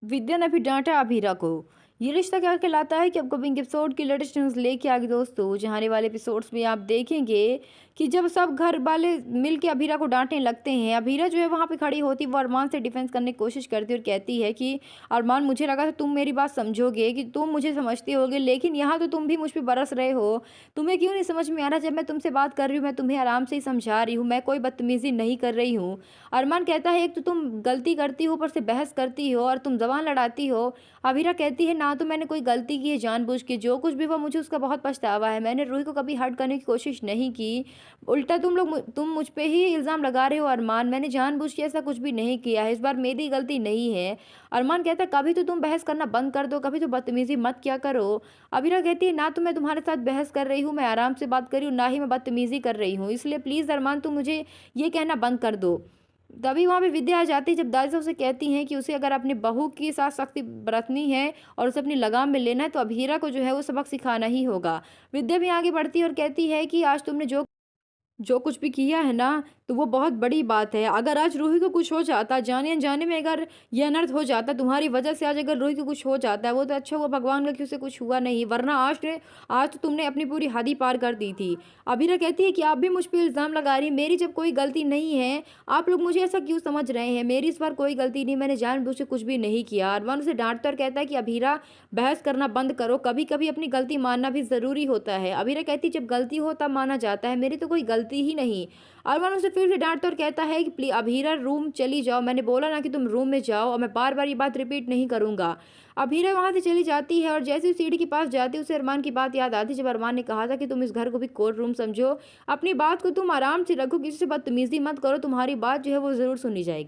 विद्या ने भी डांटा अभीरा को। ये रिश्ता क्या कहलाता है कि अपकमिंग एपिसोड की लेटेस्ट न्यूज़ लेके आ गई दोस्तों। जहाँ आने वाले एपिसोड्स में आप देखेंगे कि जब सब घर वाले मिल के अभीरा को डांटने लगते हैं, अभीरा जो है वहाँ पे खड़ी होती है, वो अरमान से डिफेंस करने की कोशिश करती है और कहती है कि अरमान, मुझे लगा था तुम मेरी बात समझोगे, कि तुम मुझे समझते होगे, लेकिन यहाँ तो तुम भी मुझ पे बरस रहे हो। तुम्हें क्यों नहीं समझ में आ रहा? जब मैं तुमसे बात कर रही हूँ, मैं तुम्हें आराम से ही समझा रही हूँ, मैं कोई बदतमीजी नहीं कर रही हूँ। अरमान कहता है, एक तो तुम गलती करती हो, ऊपर से बहस करती हो और तुम जबान लड़ाती हो। अभीरा कहती है, ना तो मैंने कोई गलती की है जानबूझ के, जो कुछ भी हुआ मुझे उसका बहुत पछतावा है। मैंने रूही को कभी हर्ट करने की कोशिश नहीं की। उल्टा तुम मुझ पे ही इल्ज़ाम लगा रहे हो अरमान। मैंने जानबूझ के ऐसा कुछ भी नहीं किया है। इस बार मेरी गलती नहीं है। अरमान कहता है, कभी तो तुम बहस करना बंद कर दो, कभी तो बदतमीज़ी मत किया करो। अभीरा कहती है, ना तो मैं तुम्हारे साथ बहस कर रही हूँ, मैं आराम से बात कर रही हूँ, ना ही मैं बदतमीज़ी कर रही हूँ। इसलिए प्लीज़ अरमान, तुम मुझे ये कहना बंद कर दो। तभी वहाँ पे विद्या आ जाती है, जब दादी उसे कहती हैं कि उसे अगर अपनी बहू के साथ सख्ती बरतनी है और उसे अपनी लगाम में लेना है, तो अभीरा को जो है वो सबक सिखाना ही होगा। विद्या भी आगे बढ़ती है और कहती है कि आज तुमने जो जो कुछ भी किया है ना, तो वो बहुत बड़ी बात है। अगर आज रूही को कुछ हो जाता, जाने-अनजाने में अगर ये अनर्थ हो जाता तुम्हारी वजह से, आज अगर रूही को कुछ हो जाता है, वो तो अच्छा हुआ भगवान का कि उसे कुछ हुआ नहीं, वरना आज तो तुमने अपनी पूरी हद ही पार कर दी थी। अभीरा कहती है कि आप भी मुझ पे इल्ज़ाम लगा रही हैं, मेरी जब कोई गलती नहीं है, आप लोग मुझे ऐसा क्यों समझ रहे हैं? मेरी इस बार कोई गलती नहीं, मैंने जानबूझ के कुछ भी नहीं किया। अरमान उसे डाँटता और कहता है कि अभीरा, बहस करना बंद करो, कभी-कभी अपनी गलती मानना भी ज़रूरी होता है। अभीरा कहती है, जब गलती हो तब माना जाता है, मेरी तो कोई गलती ही नहीं। अरमान उसे फिर से डाँटता और कहता है कि अभीरा, रूम चली जाओ, मैंने बोला ना कि तुम रूम में जाओ, और मैं बार-बार ये बात रिपीट नहीं करूँगा। अभीरा वहाँ से चली जाती है और जैसे ही सीढ़ी के पास जाती है, उसे अरमान की बात याद आती है, जब अरमान ने कहा था कि तुम इस घर को भी कोर्ट रूम समझो, अपनी बात को तुम आराम से रखो, किसी से बदतमीज़ी मत करो, तुम्हारी बात जो है वो ज़रूर सुनी जाएगी।